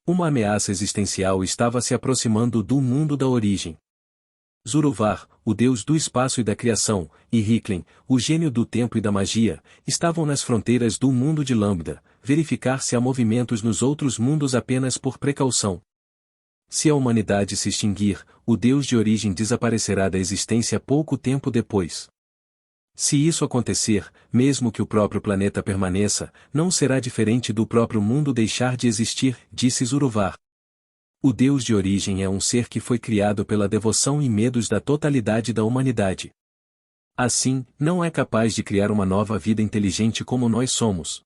Uma ameaça existencial estava se aproximando do mundo da origem. Zorovar, o deus do espaço e da criação, e Hicklin, o gênio do tempo e da magia, estavam nas fronteiras do mundo de Lambda, verificar se há movimentos nos outros mundos apenas por precaução. Se a humanidade se extinguir, o deus de origem desaparecerá da existência pouco tempo depois. Se isso acontecer, mesmo que o próprio planeta permaneça, não será diferente do próprio mundo deixar de existir, disse Zorovar. O Deus de origem é um ser que foi criado pela devoção e medos da totalidade da humanidade. Assim, não é capaz de criar uma nova vida inteligente como nós somos.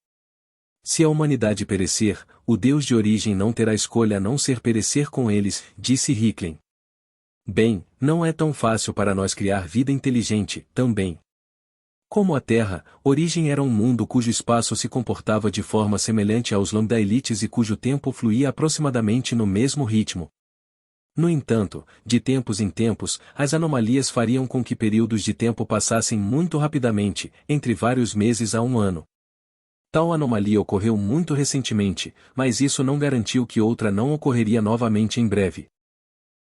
Se a humanidade perecer, o Deus de origem não terá escolha a não ser perecer com eles, disse Hicklin. Bem, não é tão fácil para nós criar vida inteligente, também. Como a Terra, origem era um mundo cujo espaço se comportava de forma semelhante aos Lambda-elites e cujo tempo fluía aproximadamente no mesmo ritmo. No entanto, de tempos em tempos, as anomalias fariam com que períodos de tempo passassem muito rapidamente, entre vários meses a um ano. Tal anomalia ocorreu muito recentemente, mas isso não garantiu que outra não ocorreria novamente em breve.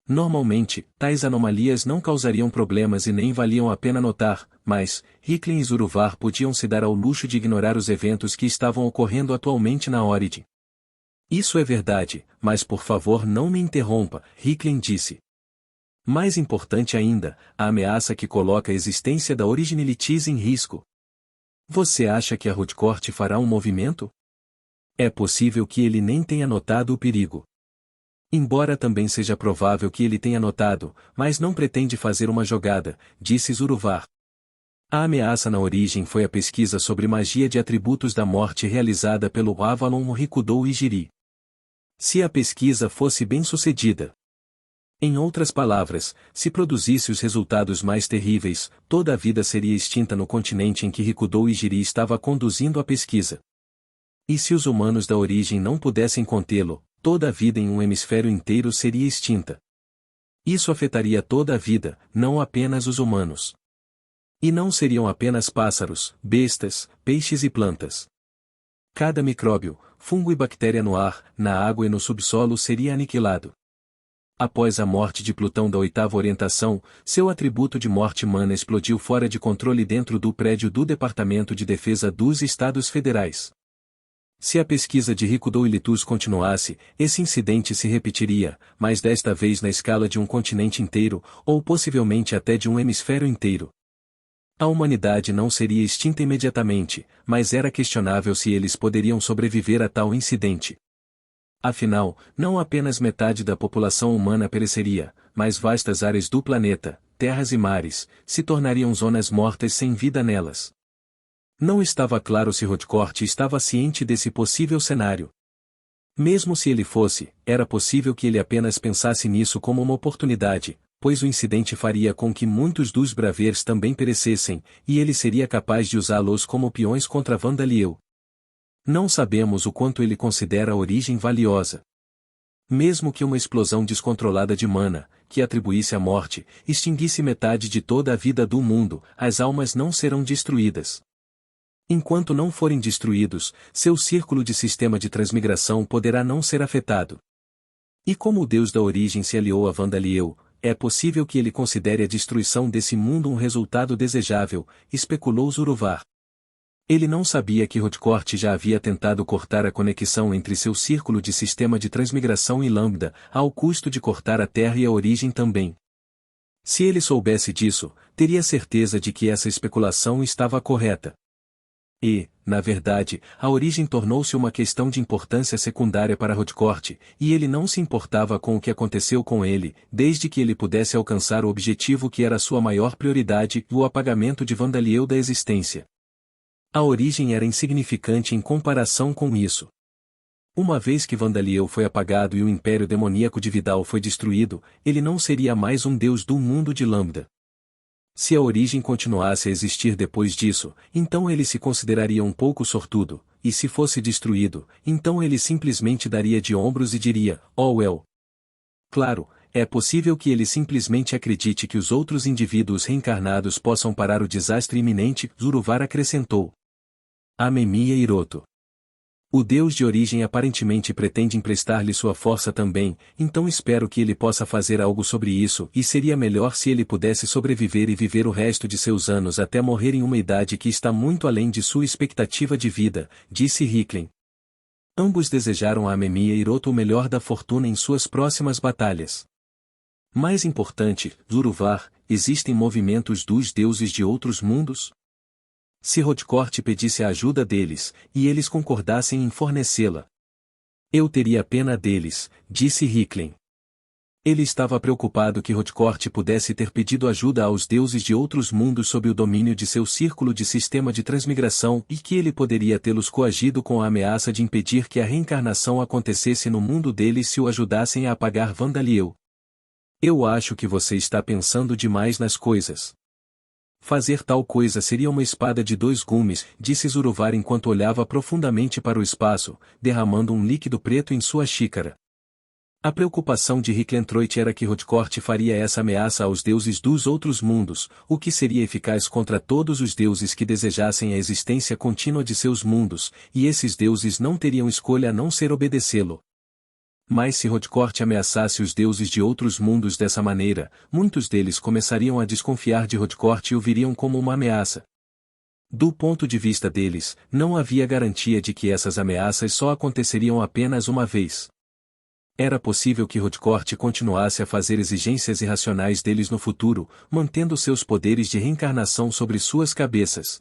Normalmente, tais anomalias não causariam problemas e nem valiam a pena notar, mas, Hicklin e Zorovar podiam se dar ao luxo de ignorar os eventos que estavam ocorrendo atualmente na Origin. Isso é verdade, mas por favor não me interrompa, Hicklin disse. Mais importante ainda, a ameaça que coloca a existência da Originalities em risco. Você acha que a Harcourt fará um movimento? É possível que ele nem tenha notado o perigo. Embora também seja provável que ele tenha notado, mas não pretende fazer uma jogada, disse Zorovar. A ameaça na origem foi a pesquisa sobre magia de atributos da morte realizada pelo Avalon Rikudou Ijiri. Se a pesquisa fosse bem-sucedida. Em outras palavras, se produzisse os resultados mais terríveis, toda a vida seria extinta no continente em que Rikudou Ijiri estava conduzindo a pesquisa. E se os humanos da origem não pudessem contê-lo, toda a vida em um hemisfério inteiro seria extinta. Isso afetaria toda a vida, não apenas os humanos. E não seriam apenas pássaros, bestas, peixes e plantas. Cada micróbio, fungo e bactéria no ar, na água e no subsolo seria aniquilado. Após a morte de Plutão da oitava orientação, seu atributo de morte humana explodiu fora de controle dentro do prédio do Departamento de Defesa dos Estados Federais. Se a pesquisa de Rikudou Ilitus continuasse, esse incidente se repetiria, mas desta vez na escala de um continente inteiro, ou possivelmente até de um hemisfério inteiro. A humanidade não seria extinta imediatamente, mas era questionável se eles poderiam sobreviver a tal incidente. Afinal, não apenas metade da população humana pereceria, mas vastas áreas do planeta, terras e mares, se tornariam zonas mortas sem vida nelas. Não estava claro se Harcourt estava ciente desse possível cenário. Mesmo se ele fosse, era possível que ele apenas pensasse nisso como uma oportunidade, pois o incidente faria com que muitos dos Bravers também perecessem, e ele seria capaz de usá-los como peões contra Vandaliel. Não sabemos o quanto ele considera a origem valiosa. Mesmo que uma explosão descontrolada de mana, que atribuísse a morte, extinguisse metade de toda a vida do mundo, as almas não serão destruídas. Enquanto não forem destruídos, seu círculo de sistema de transmigração poderá não ser afetado. E como o Deus da origem se aliou a Vandaliel, é possível que ele considere a destruição desse mundo um resultado desejável, especulou Zorovar. Ele não sabia que Harcourt já havia tentado cortar a conexão entre seu círculo de sistema de transmigração e Lambda, ao custo de cortar a Terra e a origem também. Se ele soubesse disso, teria certeza de que essa especulação estava correta. E, na verdade, a origem tornou-se uma questão de importância secundária para Harcourt, e ele não se importava com o que aconteceu com ele, desde que ele pudesse alcançar o objetivo que era sua maior prioridade, o apagamento de Vandaliel da existência. A origem era insignificante em comparação com isso. Uma vez que Vandaliel foi apagado e o império demoníaco de Vidal foi destruído, ele não seria mais um deus do mundo de Lambda. Se a origem continuasse a existir depois disso, então ele se consideraria um pouco sortudo, e se fosse destruído, então ele simplesmente daria de ombros e diria, oh well. Claro, é possível que ele simplesmente acredite que os outros indivíduos reencarnados possam parar o desastre iminente, Zorovar acrescentou. Amemiya Hiroto. O Deus de origem aparentemente pretende emprestar-lhe sua força também, então espero que ele possa fazer algo sobre isso, e seria melhor se ele pudesse sobreviver e viver o resto de seus anos até morrer em uma idade que está muito além de sua expectativa de vida, disse Hickling. Ambos desejaram a Amemiya Hiroto o melhor da fortuna em suas próximas batalhas. Mais importante, Zurvar, existem movimentos dos deuses de outros mundos? Se Rodcourt pedisse a ajuda deles, e eles concordassem em fornecê-la, eu teria pena deles, disse Hickling. Ele estava preocupado que Rodcourt pudesse ter pedido ajuda aos deuses de outros mundos sob o domínio de seu círculo de sistema de transmigração e que ele poderia tê-los coagido com a ameaça de impedir que a reencarnação acontecesse no mundo deles se o ajudassem a apagar Vandaliel. Eu acho que você está pensando demais nas coisas. Fazer tal coisa seria uma espada de dois gumes, disse Zurvar enquanto olhava profundamente para o espaço, derramando um líquido preto em sua xícara. A preocupação de Hicklentroit era que Rodcourt faria essa ameaça aos deuses dos outros mundos, o que seria eficaz contra todos os deuses que desejassem a existência contínua de seus mundos, e esses deuses não teriam escolha a não ser obedecê-lo. Mas se Rodcourt ameaçasse os deuses de outros mundos dessa maneira, muitos deles começariam a desconfiar de Rodcourt e o viriam como uma ameaça. Do ponto de vista deles, não havia garantia de que essas ameaças só aconteceriam apenas uma vez. Era possível que Rodcourt continuasse a fazer exigências irracionais deles no futuro, mantendo seus poderes de reencarnação sobre suas cabeças.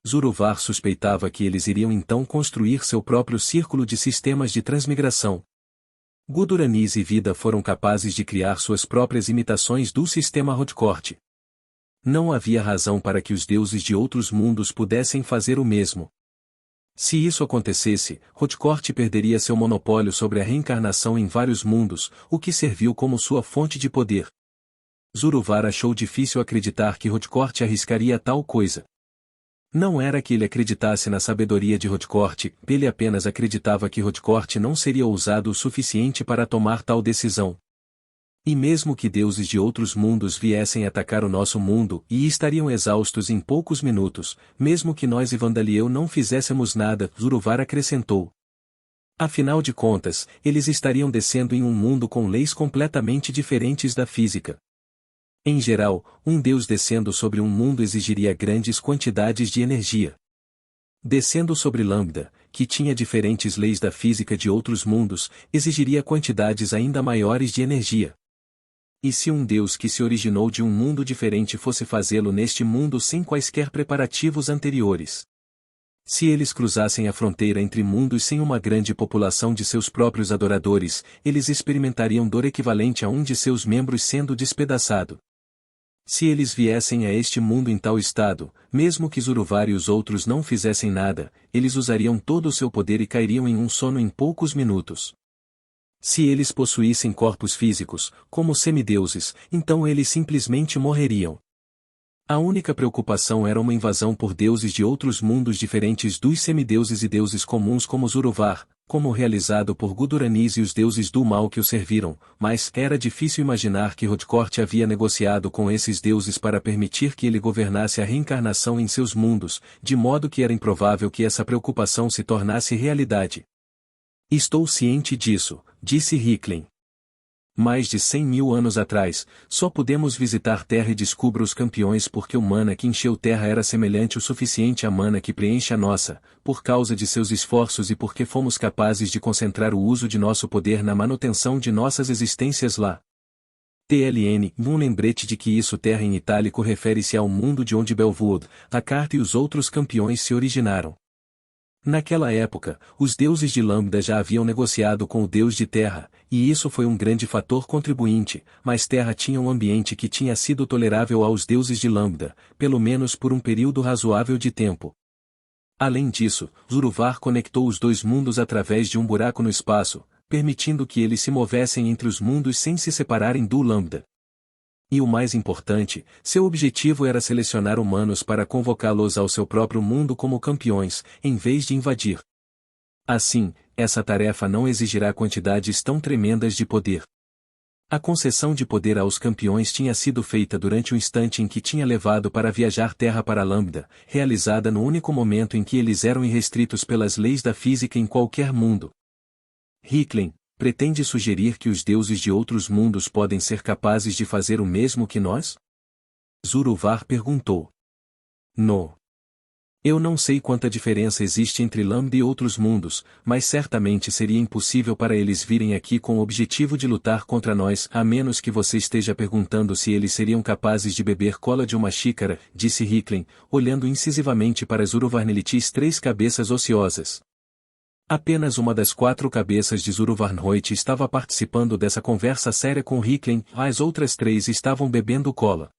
Zurvar suspeitava que eles iriam então construir seu próprio círculo de sistemas de transmigração. Guduranis e Vida foram capazes de criar suas próprias imitações do sistema Rodcourt. Não havia razão para que os deuses de outros mundos pudessem fazer o mesmo. Se isso acontecesse, Rodcourt perderia seu monopólio sobre a reencarnação em vários mundos, o que serviu como sua fonte de poder. Zurvar achou difícil acreditar que Rodcourt arriscaria tal coisa. Não era que ele acreditasse na sabedoria de Rodcourt, ele apenas acreditava que Rodcourt não seria ousado o suficiente para tomar tal decisão. E mesmo que deuses de outros mundos viessem atacar o nosso mundo e estariam exaustos em poucos minutos, mesmo que nós e Vandaliel não fizéssemos nada, Zurvar acrescentou. Afinal de contas, eles estariam descendo em um mundo com leis completamente diferentes da física. Em geral, um deus descendo sobre um mundo exigiria grandes quantidades de energia. Descendo sobre Lambda, que tinha diferentes leis da física de outros mundos, exigiria quantidades ainda maiores de energia. E se um deus que se originou de um mundo diferente fosse fazê-lo neste mundo sem quaisquer preparativos anteriores? Se eles cruzassem a fronteira entre mundos sem uma grande população de seus próprios adoradores, eles experimentariam dor equivalente a um de seus membros sendo despedaçado. Se eles viessem a este mundo em tal estado, mesmo que Zurvar e os outros não fizessem nada, eles usariam todo o seu poder e cairiam em um sono em poucos minutos. Se eles possuíssem corpos físicos, como semideuses, então eles simplesmente morreriam. A única preocupação era uma invasão por deuses de outros mundos diferentes dos semideuses e deuses comuns como Zurvar, como realizado por Guduranis e os deuses do mal que o serviram, mas era difícil imaginar que Rodcourt havia negociado com esses deuses para permitir que ele governasse a reencarnação em seus mundos, de modo que era improvável que essa preocupação se tornasse realidade. Estou ciente disso, disse Hickling. Mais de 100.000 anos atrás, só pudemos visitar Terra e descubra os campeões porque o mana que encheu Terra era semelhante o suficiente à mana que preenche a nossa, por causa de seus esforços e porque fomos capazes de concentrar o uso de nosso poder na manutenção de nossas existências lá. TLN, um lembrete de que isso Terra em itálico refere-se ao mundo de onde Belwood, Akart e os outros campeões se originaram. Naquela época, os deuses de Lambda já haviam negociado com o deus de Terra, e isso foi um grande fator contribuinte, mas Terra tinha um ambiente que tinha sido tolerável aos deuses de Lambda, pelo menos por um período razoável de tempo. Além disso, Zurvar conectou os dois mundos através de um buraco no espaço, permitindo que eles se movessem entre os mundos sem se separarem do Lambda. E o mais importante, seu objetivo era selecionar humanos para convocá-los ao seu próprio mundo como campeões, em vez de invadir. Assim, essa tarefa não exigirá quantidades tão tremendas de poder. A concessão de poder aos campeões tinha sido feita durante o instante em que tinha levado para viajar terra para Lambda, realizada no único momento em que eles eram irrestritos pelas leis da física em qualquer mundo. Hickling pretende sugerir que os deuses de outros mundos podem ser capazes de fazer o mesmo que nós? Zuru-Var perguntou. No. Eu não sei quanta diferença existe entre Lambda e outros mundos, mas certamente seria impossível para eles virem aqui com o objetivo de lutar contra nós, a menos que você esteja perguntando se eles seriam capazes de beber cola de uma xícara, disse Hickling, olhando incisivamente para Zuru-Varnelitis três cabeças ociosas. Apenas uma das 4 cabeças de Zuru-Varnhoit estava participando dessa conversa séria com Hickling, as outras 3 estavam bebendo cola.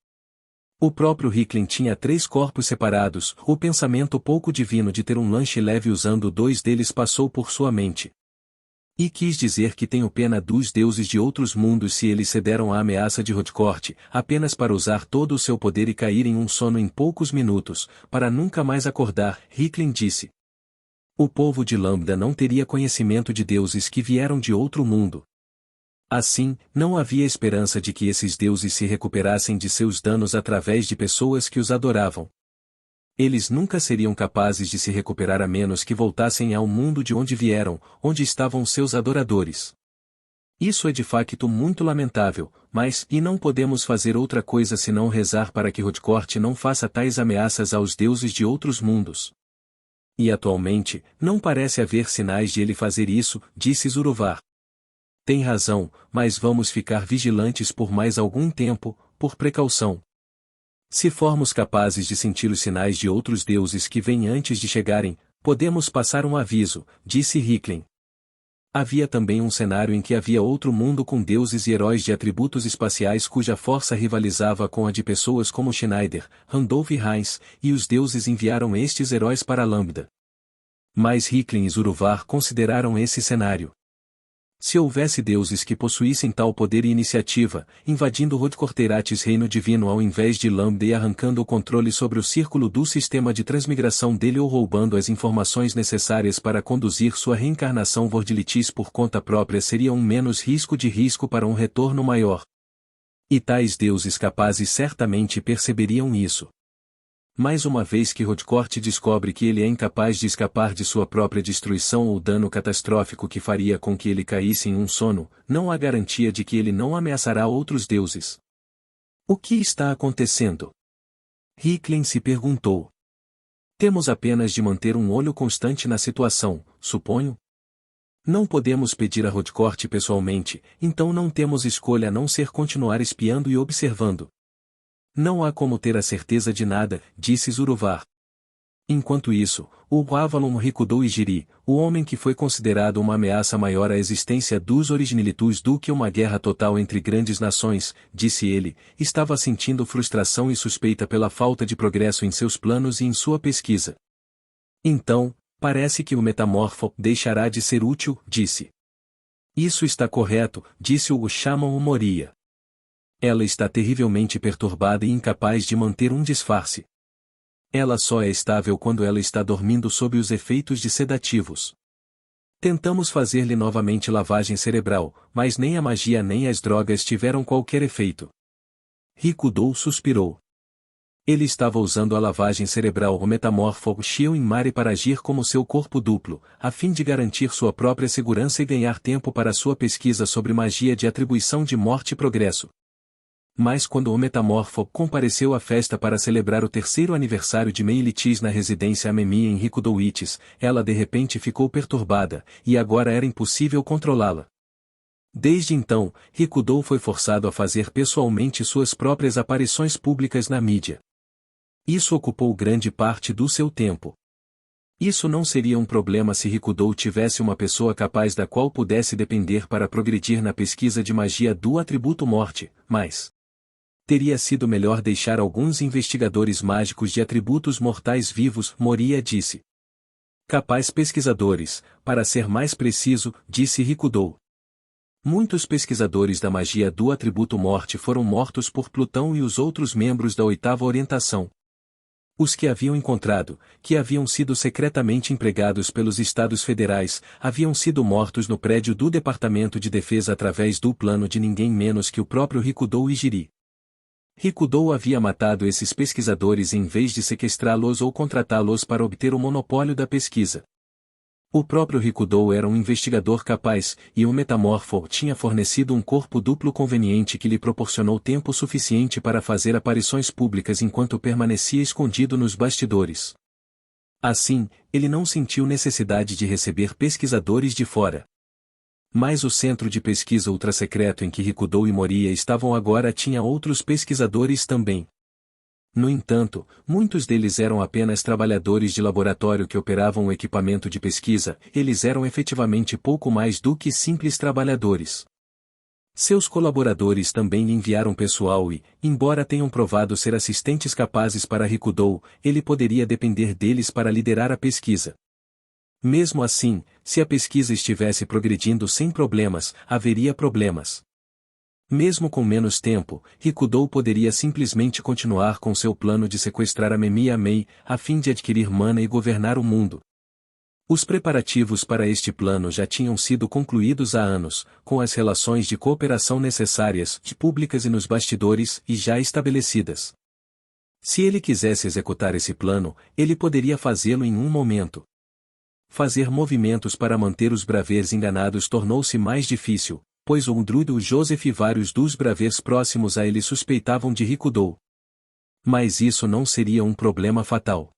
O próprio Hickling tinha 3 corpos separados, o pensamento pouco divino de ter um lanche leve usando 2 deles passou por sua mente. E quis dizer que tenho pena dos deuses de outros mundos se eles cederam à ameaça de Rodcourt, apenas para usar todo o seu poder e cair em um sono em poucos minutos, para nunca mais acordar, Hickling disse. O povo de Lambda não teria conhecimento de deuses que vieram de outro mundo. Assim, não havia esperança de que esses deuses se recuperassem de seus danos através de pessoas que os adoravam. Eles nunca seriam capazes de se recuperar a menos que voltassem ao mundo de onde vieram, onde estavam seus adoradores. Isso é de facto muito lamentável, mas e não podemos fazer outra coisa senão rezar para que Rodcourt não faça tais ameaças aos deuses de outros mundos. E atualmente, não parece haver sinais de ele fazer isso, disse Zuru-Var. Tem razão, mas vamos ficar vigilantes por mais algum tempo, por precaução. Se formos capazes de sentir os sinais de outros deuses que vêm antes de chegarem, podemos passar um aviso, disse Hickling. Havia também um cenário em que havia outro mundo com deuses e heróis de atributos espaciais cuja força rivalizava com a de pessoas como Schneider, Randolph e Heinz, e os deuses enviaram estes heróis para Lambda. Mas Hickling e Zuru-Var consideraram esse cenário. Se houvesse deuses que possuíssem tal poder e iniciativa, invadindo Rodcourteratis reino divino ao invés de Lambda e arrancando o controle sobre o círculo do sistema de transmigração dele ou roubando as informações necessárias para conduzir sua reencarnação Vordilitis por conta própria seria um menos risco para um retorno maior. E tais deuses capazes certamente perceberiam isso. Mais uma vez que Rodcourt descobre que ele é incapaz de escapar de sua própria destruição ou dano catastrófico que faria com que ele caísse em um sono, não há garantia de que ele não ameaçará outros deuses. O que está acontecendo? Hickling se perguntou. Temos apenas de manter um olho constante na situação, suponho? Não podemos pedir a Rodcourt pessoalmente, então não temos escolha a não ser continuar espiando e observando. Não há como ter a certeza de nada, disse Zuru-Var. Enquanto isso, o Avalon Rikudo Ijiri, o homem que foi considerado uma ameaça maior à existência dos Originalitus do que uma guerra total entre grandes nações, disse ele, estava sentindo frustração e suspeita pela falta de progresso em seus planos e em sua pesquisa. Então, parece que o metamorfo deixará de ser útil, disse. Isso está correto, disse o Shaman Moria. Ela está terrivelmente perturbada e incapaz de manter um disfarce. Ela só é estável quando ela está dormindo sob os efeitos de sedativos. Tentamos fazer-lhe novamente lavagem cerebral, mas nem a magia nem as drogas tiveram qualquer efeito. Rikudo suspirou. Ele estava usando a lavagem cerebral o metamorfo Shion Mari para agir como seu corpo duplo, a fim de garantir sua própria segurança e ganhar tempo para sua pesquisa sobre magia de atribuição de morte e progresso. Mas quando o metamorfo compareceu à festa para celebrar o 3º aniversário de Meilitis na residência Amemi em Rikudoitis, ela de repente ficou perturbada, e agora era impossível controlá-la. Desde então, Rikudo foi forçado a fazer pessoalmente suas próprias aparições públicas na mídia. Isso ocupou grande parte do seu tempo. Isso não seria um problema se Rikudo tivesse uma pessoa capaz da qual pudesse depender para progredir na pesquisa de magia do atributo morte, mas teria sido melhor deixar alguns investigadores mágicos de atributos mortais vivos, Moria disse. Capaz pesquisadores, para ser mais preciso, disse Rikudo. Muitos pesquisadores da magia do atributo morte foram mortos por Plutão e os outros membros da 8ª orientação. Os que haviam encontrado, que haviam sido secretamente empregados pelos Estados Federais, haviam sido mortos no prédio do Departamento de Defesa através do plano de ninguém menos que o próprio Rikudo Ijiri. Rikudo havia matado esses pesquisadores em vez de sequestrá-los ou contratá-los para obter o monopólio da pesquisa. O próprio Rikudo era um investigador capaz, e o Metamorfo tinha fornecido um corpo duplo conveniente que lhe proporcionou tempo suficiente para fazer aparições públicas enquanto permanecia escondido nos bastidores. Assim, ele não sentiu necessidade de receber pesquisadores de fora. Mas o centro de pesquisa ultrassecreto em que Rikudo e Moria estavam agora tinha outros pesquisadores também. No entanto, muitos deles eram apenas trabalhadores de laboratório que operavam o equipamento de pesquisa, eles eram efetivamente pouco mais do que simples trabalhadores. Seus colaboradores também lhe enviaram pessoal e, embora tenham provado ser assistentes capazes para Rikudo, ele poderia depender deles para liderar a pesquisa. Mesmo assim, se a pesquisa estivesse progredindo sem problemas, haveria problemas. Mesmo com menos tempo, Rikudo poderia simplesmente continuar com seu plano de sequestrar a Memi e a Mei, a fim de adquirir mana e governar o mundo. Os preparativos para este plano já tinham sido concluídos há anos, com as relações de cooperação necessárias, públicas e nos bastidores, e já estabelecidas. Se ele quisesse executar esse plano, ele poderia fazê-lo em um momento. Fazer movimentos para manter os Bravers enganados tornou-se mais difícil, pois o druido Joseph e vários dos Bravers próximos a ele suspeitavam de Rikudo. Mas isso não seria um problema fatal.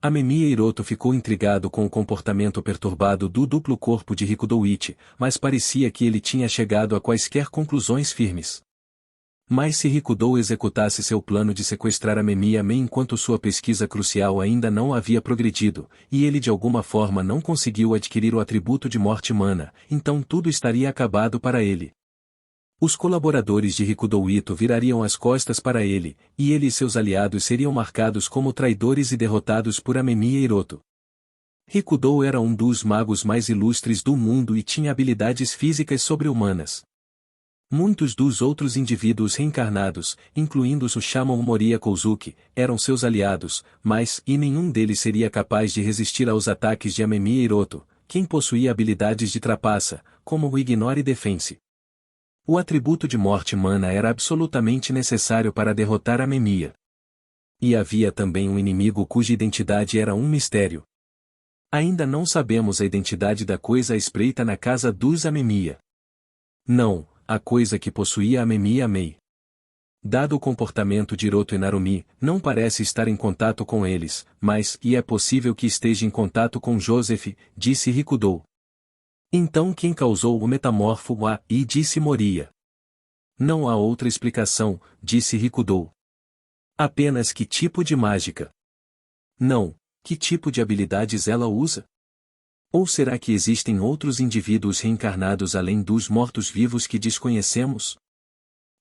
Amemiya Hiroto ficou intrigado com o comportamento perturbado do duplo corpo de Rikudo Ichi, mas parecia que ele tinha chegado a quaisquer conclusões firmes. Mas se Rikudo executasse seu plano de sequestrar Amemiya Mei enquanto sua pesquisa crucial ainda não havia progredido, e ele de alguma forma não conseguiu adquirir o atributo de morte mana, então tudo estaria acabado para ele. Os colaboradores de Rikudo Ito virariam as costas para ele, e ele e seus aliados seriam marcados como traidores e derrotados por Amemiya Hiroto. Rikudo era um dos magos mais ilustres do mundo e tinha habilidades físicas sobre-humanas. Muitos dos outros indivíduos reencarnados, incluindo o Shaman Moria Kozuki, eram seus aliados, mas nenhum deles seria capaz de resistir aos ataques de Amemiya Hiroto, quem possuía habilidades de trapaça, como o Ignore Defense. O atributo de morte mana era absolutamente necessário para derrotar Amemiya. E havia também um inimigo cuja identidade era um mistério. Ainda não sabemos a identidade da coisa à espreita na casa dos Amemiya. Não, a coisa que possuía Amemiya Mei. Dado o comportamento de Hiroto e Narumi, não parece estar em contato com eles, mas é possível que esteja em contato com Joseph, disse Rikudo. Então quem causou o metamorfo disse Moria. Não há outra explicação, disse Rikudo. Apenas que tipo de mágica? Não, que tipo de habilidades ela usa? Ou será que existem outros indivíduos reencarnados além dos mortos-vivos que desconhecemos?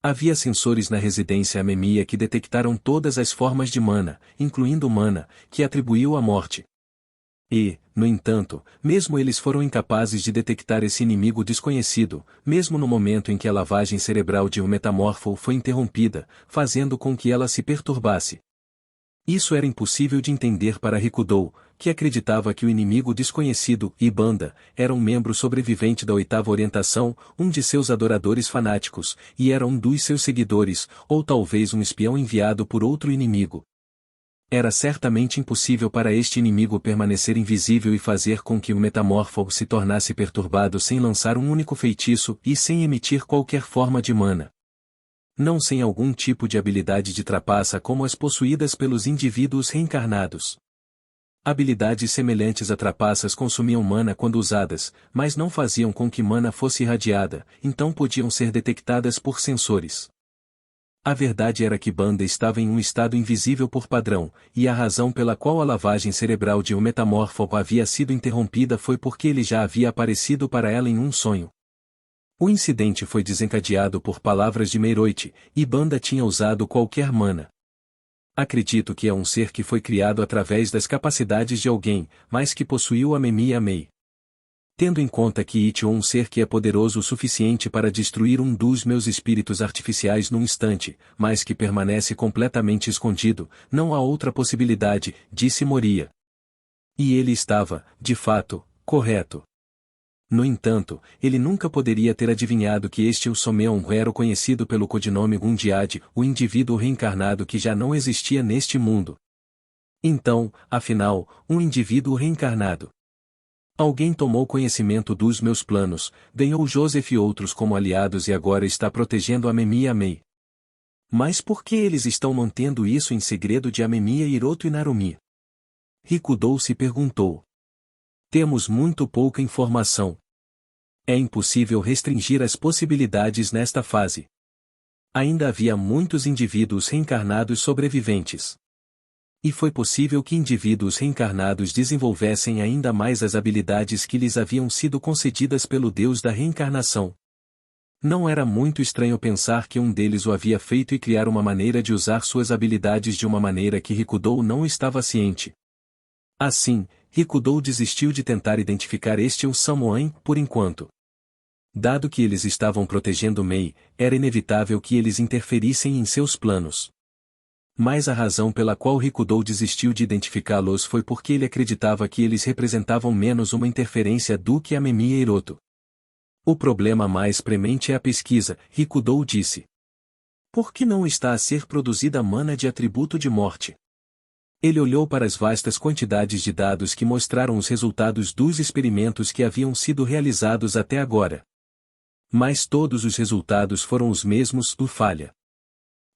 Havia sensores na residência Amemiya que detectaram todas as formas de mana, incluindo mana, que atribuiu à morte. E, no entanto, mesmo eles foram incapazes de detectar esse inimigo desconhecido, mesmo no momento em que a lavagem cerebral de um metamorfo foi interrompida, fazendo com que ela se perturbasse. Isso era impossível de entender para Rikudo, que acreditava que o inimigo desconhecido, Ibanda, era um membro sobrevivente da oitava orientação, um de seus adoradores fanáticos, e era um dos seus seguidores, ou talvez um espião enviado por outro inimigo. Era certamente impossível para este inimigo permanecer invisível e fazer com que o metamorfo se tornasse perturbado sem lançar um único feitiço e sem emitir qualquer forma de mana. Não sem algum tipo de habilidade de trapaça como as possuídas pelos indivíduos reencarnados. Habilidades semelhantes a trapaças consumiam mana quando usadas, mas não faziam com que mana fosse irradiada, então podiam ser detectadas por sensores. A verdade era que Banda estava em um estado invisível por padrão, e a razão pela qual a lavagem cerebral de um metamorfo havia sido interrompida foi porque ele já havia aparecido para ela em um sonho. O incidente foi desencadeado por palavras de Meiroiti, e Banda tinha usado qualquer mana. Acredito que é um ser que foi criado através das capacidades de alguém, mas que possuiu Amemiya Mei. Tendo em conta que It um ser que é poderoso o suficiente para destruir um dos meus espíritos artificiais num instante, mas que permanece completamente escondido, não há outra possibilidade, disse Moria. E ele estava, de fato, correto. No entanto, ele nunca poderia ter adivinhado que este Usomeon era o conhecido pelo codinome Gundiad, o indivíduo reencarnado que já não existia neste mundo. Então, afinal, um indivíduo reencarnado. Alguém tomou conhecimento dos meus planos, ganhou Joseph e outros como aliados e agora está protegendo Amemi e Amei. Mas por que eles estão mantendo isso em segredo de Amemi, Hiroto e Narumi? Rikudou se perguntou. Temos muito pouca informação. É impossível restringir as possibilidades nesta fase. Ainda havia muitos indivíduos reencarnados sobreviventes. E foi possível que indivíduos reencarnados desenvolvessem ainda mais as habilidades que lhes haviam sido concedidas pelo Deus da reencarnação. Não era muito estranho pensar que um deles o havia feito e criar uma maneira de usar suas habilidades de uma maneira que Rikudou não estava ciente. Assim, Rikudou desistiu de tentar identificar este Samoan por enquanto. Dado que eles estavam protegendo Mei, era inevitável que eles interferissem em seus planos. Mas a razão pela qual Rikudou desistiu de identificá-los foi porque ele acreditava que eles representavam menos uma interferência do que Amemi e Hiroto. O problema mais premente é a pesquisa, Rikudou disse. Por que não está a ser produzida mana de atributo de morte? Ele olhou para as vastas quantidades de dados que mostraram os resultados dos experimentos que haviam sido realizados até agora. Mas todos os resultados foram os mesmos, falha.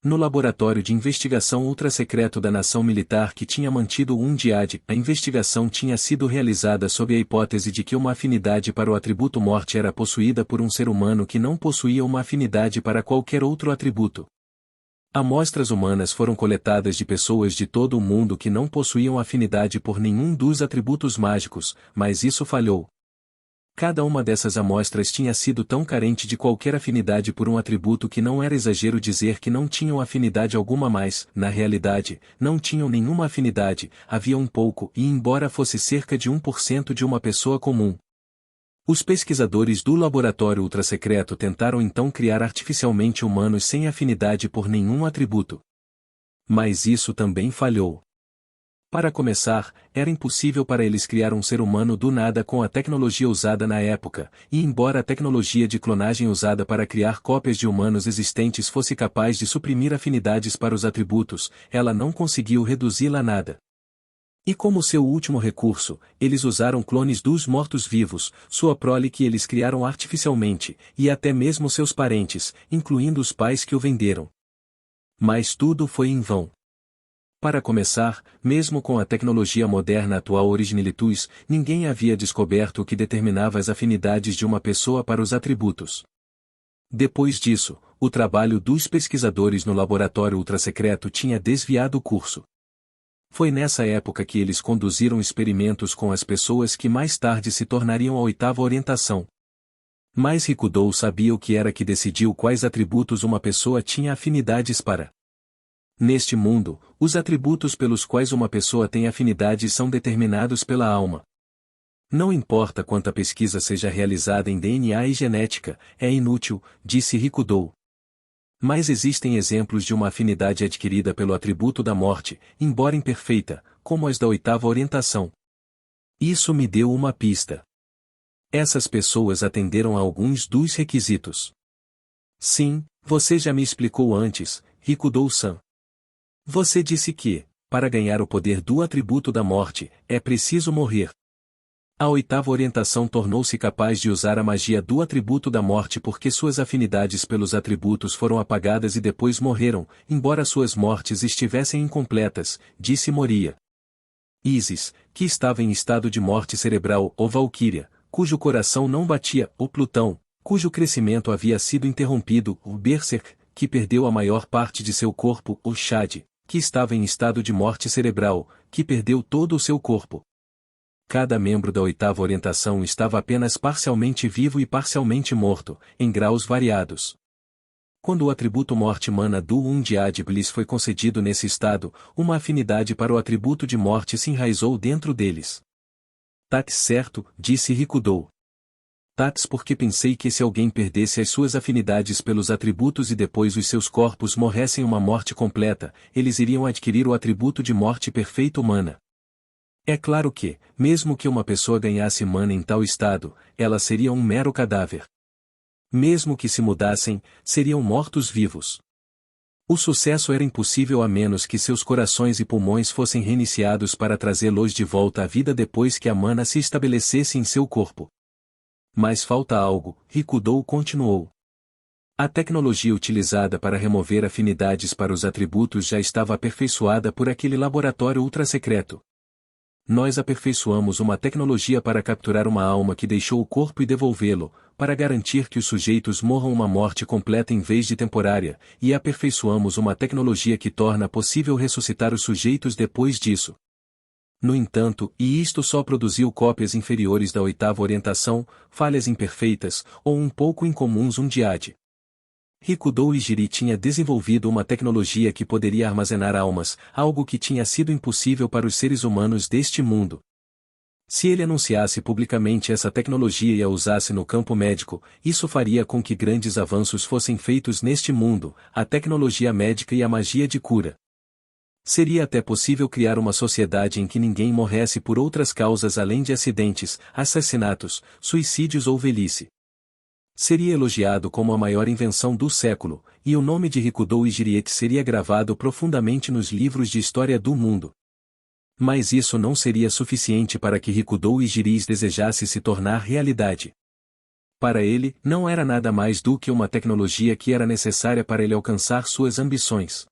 No laboratório de investigação ultra-secreto da nação militar que tinha mantido o Undiad, a investigação tinha sido realizada sob a hipótese de que uma afinidade para o atributo morte era possuída por um ser humano que não possuía uma afinidade para qualquer outro atributo. Amostras humanas foram coletadas de pessoas de todo o mundo que não possuíam afinidade por nenhum dos atributos mágicos, mas isso falhou. Cada uma dessas amostras tinha sido tão carente de qualquer afinidade por um atributo que não era exagero dizer que não tinham afinidade alguma mais, na realidade, não tinham nenhuma afinidade, havia um pouco e embora fosse cerca de 1% de uma pessoa comum. Os pesquisadores do laboratório ultrasecreto tentaram então criar artificialmente humanos sem afinidade por nenhum atributo. Mas isso também falhou. Para começar, era impossível para eles criar um ser humano do nada com a tecnologia usada na época, e embora a tecnologia de clonagem usada para criar cópias de humanos existentes fosse capaz de suprimir afinidades para os atributos, ela não conseguiu reduzi-la a nada. E como seu último recurso, eles usaram clones dos mortos-vivos, sua prole que eles criaram artificialmente, e até mesmo seus parentes, incluindo os pais que o venderam. Mas tudo foi em vão. Para começar, mesmo com a tecnologia moderna atual Originalitus, ninguém havia descoberto o que determinava as afinidades de uma pessoa para os atributos. Depois disso, o trabalho dos pesquisadores no laboratório ultrasecreto tinha desviado o curso. Foi nessa época que eles conduziram experimentos com as pessoas que mais tarde se tornariam a oitava orientação. Mas Rikudou sabia o que era que decidiu quais atributos uma pessoa tinha afinidades para. Neste mundo, os atributos pelos quais uma pessoa tem afinidade são determinados pela alma. Não importa quanta pesquisa seja realizada em DNA e genética, é inútil, disse Rikudou. Mas existem exemplos de uma afinidade adquirida pelo atributo da morte, embora imperfeita, como as da oitava orientação. Isso me deu uma pista. Essas pessoas atenderam a alguns dos requisitos. Sim, você já me explicou antes, Rikudou-san. Você disse que, para ganhar o poder do atributo da morte, é preciso morrer. A oitava orientação tornou-se capaz de usar a magia do atributo da morte porque suas afinidades pelos atributos foram apagadas e depois morreram, embora suas mortes estivessem incompletas, disse Moria. Isis, que estava em estado de morte cerebral, ou Valquíria, cujo coração não batia, ou Plutão, cujo crescimento havia sido interrompido, o Berserk, que perdeu a maior parte de seu corpo, o Shad, que estava em estado de morte cerebral, que perdeu todo o seu corpo. Cada membro da oitava orientação estava apenas parcialmente vivo e parcialmente morto, em graus variados. Quando o atributo morte mana do Undiad Bliss foi concedido nesse estado, uma afinidade para o atributo de morte se enraizou dentro deles. Tá certo, disse Rikudou. Tats porque pensei que se alguém perdesse as suas afinidades pelos atributos e depois os seus corpos morressem uma morte completa, eles iriam adquirir o atributo de morte perfeita humana. É claro que, mesmo que uma pessoa ganhasse mana em tal estado, ela seria um mero cadáver. Mesmo que se mudassem, seriam mortos-vivos. O sucesso era impossível a menos que seus corações e pulmões fossem reiniciados para trazê-los de volta à vida depois que a mana se estabelecesse em seu corpo. Mas falta algo, Rikudo continuou. A tecnologia utilizada para remover afinidades para os atributos já estava aperfeiçoada por aquele laboratório ultra-secreto. Nós aperfeiçoamos uma tecnologia para capturar uma alma que deixou o corpo e devolvê-lo, para garantir que os sujeitos morram uma morte completa em vez de temporária, e aperfeiçoamos uma tecnologia que torna possível ressuscitar os sujeitos depois disso. No entanto, e isto só produziu cópias inferiores da oitava orientação, falhas imperfeitas, ou um pouco incomuns Undiad. Rikudo Ijiri tinha desenvolvido uma tecnologia que poderia armazenar almas, algo que tinha sido impossível para os seres humanos deste mundo. Se ele anunciasse publicamente essa tecnologia e a usasse no campo médico, isso faria com que grandes avanços fossem feitos neste mundo, a tecnologia médica e a magia de cura. Seria até possível criar uma sociedade em que ninguém morresse por outras causas além de acidentes, assassinatos, suicídios ou velhice. Seria elogiado como a maior invenção do século, e o nome de Rikudo Ijiriete seria gravado profundamente nos livros de história do mundo. Mas isso não seria suficiente para que Rikudo Ijiris desejasse se tornar realidade. Para ele, não era nada mais do que uma tecnologia que era necessária para ele alcançar suas ambições.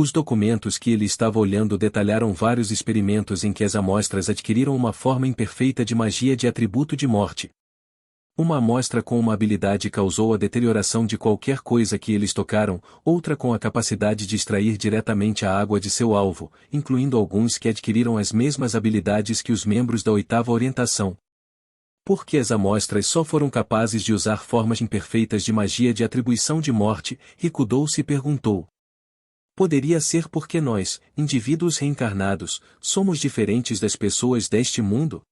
Os documentos que ele estava olhando detalharam vários experimentos em que as amostras adquiriram uma forma imperfeita de magia de atributo de morte. Uma amostra com uma habilidade causou a deterioração de qualquer coisa que eles tocaram, outra com a capacidade de extrair diretamente a água de seu alvo, incluindo alguns que adquiriram as mesmas habilidades que os membros da oitava orientação. Porque as amostras só foram capazes de usar formas imperfeitas de magia de atribuição de morte, Rikudo se perguntou. Poderia ser porque nós, indivíduos reencarnados, somos diferentes das pessoas deste mundo?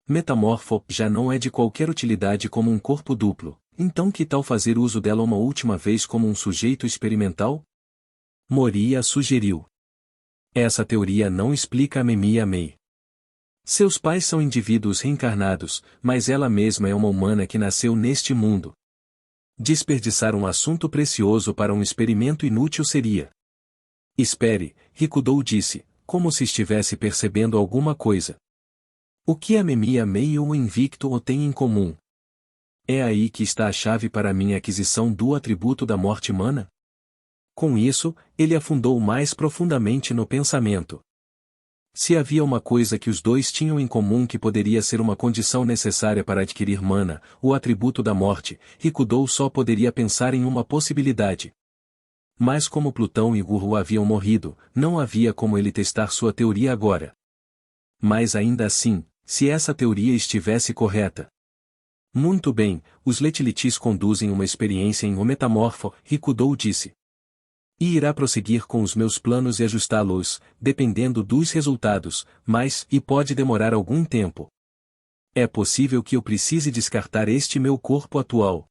Metamorfo já não é de qualquer utilidade como um corpo duplo, então que tal fazer uso dela uma última vez como um sujeito experimental? Moria sugeriu. Essa teoria não explica a Memia Mei. Seus pais são indivíduos reencarnados, mas ela mesma é uma humana que nasceu neste mundo. Desperdiçar um assunto precioso para um experimento inútil seria. Espere, Rikudo disse, como se estivesse percebendo alguma coisa. O que a Memia Mei e o Invicto têm em comum? É aí que está a chave para a minha aquisição do atributo da morte mana? Com isso, ele afundou mais profundamente no pensamento. Se havia uma coisa que os dois tinham em comum que poderia ser uma condição necessária para adquirir mana, o atributo da morte, Rikudo só poderia pensar em uma possibilidade. Mas como Plutão e Guru haviam morrido, não havia como ele testar sua teoria agora. Mas ainda assim, se essa teoria estivesse correta. Muito bem, os Letilitis conduzem uma experiência em O Metamorfo, Rikudo disse. E irá prosseguir com os meus planos e ajustá-los, dependendo dos resultados, e pode demorar algum tempo. É possível que eu precise descartar este meu corpo atual.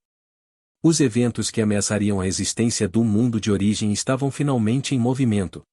Os eventos que ameaçariam a existência do mundo de origem estavam finalmente em movimento.